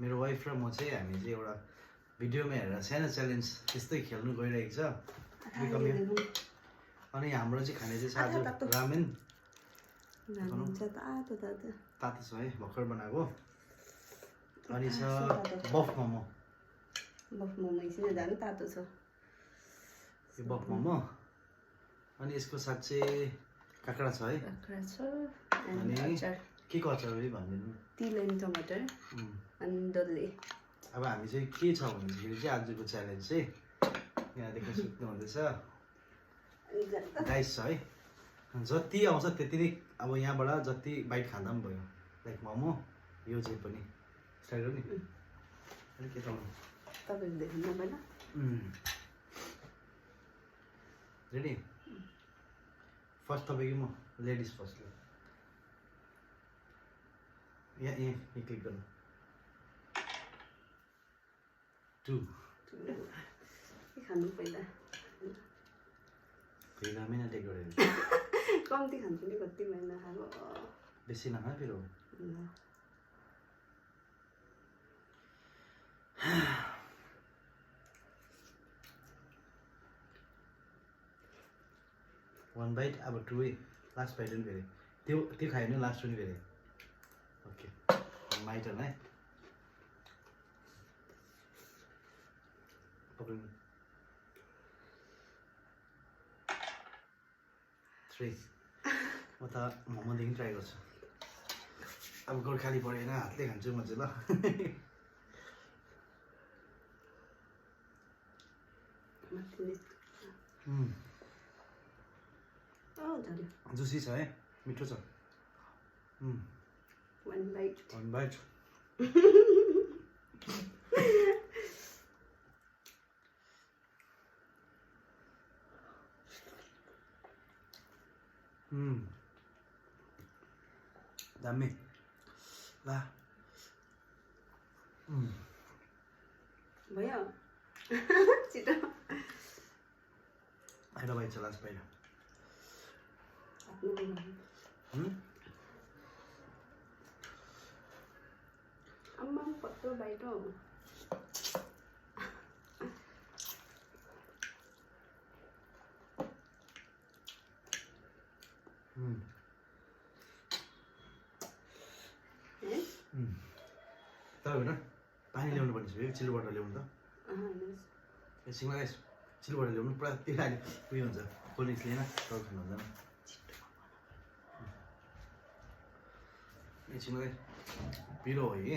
मेरो वाइफ र म चाहिँ हामी चाहिँ एउटा भिडियोमा हेरेर सानो च्यालेन्ज त्यस्तै खेल्नु गइरहेको छ अनि हाम्रो चाहिँ खाने चाहिँ आज रामेन तातो छ है भर्खर बनाएको अनि छ बफ मोमो एकछिन झन् तातो छ यो बफ मोमो अनि यसको साथ चाहिँ काँक्रा छ है अनि के को अचार हो भनिदिनु तिल अनि टमाटर अनि डल्ले अब हामी चाहिँ के छ भन्दाखेरि चाहिँ आजको च्यालेन्ज चाहिँ यहाँदेखि सुत्नु हुँदैछ गाइस छ है जति आउँछ त्यति नै अब यहाँबाट जति बाइट खाँदा पनि भयो लाइक मोमो यो चाहिँ पनि स्टार्ट गर्नु नि अलिक यता आउनु तपाईँले देख्नु पहिला रेडी फर्स्ट तपाईँको म लेडिज फर्स्ट यहाँ क्लिक गर्नु 2 खानु पहिला फेरि रामेन टेक गरेर कम्ती खान्छु नि कति महिना खाएको बेसी नखा फेरि हो वन बाइट अब 2 लास्ट बाइट पनि फेरि त्यो खायो भने लास्ट पनि फेरि ओके माइ टर्न है पक्रिनु 3 म त मोमोदेखि ट्राई गर्छु अब गोर्खाली परेन हातले खान्छु म चाहिँ ल जुसी छ है मिठो छ वन बाइट दामी ला भयो छिटो आएर बाइट छ लास्ट बाहिर अम्मा कस्तो बाइट हो तर होइन पानी ल्याउनु पर्ने छ चिल्लो बोतल ल्याउनु त एकछिनमा चिल्लो बोतल ल्याउनु पुरा त्यो अहिले उयो हुन्छ कोल्ड ड्रिङ्क्स लिएन तर खानु हुँदैन एकछिनमा पिरो हो कि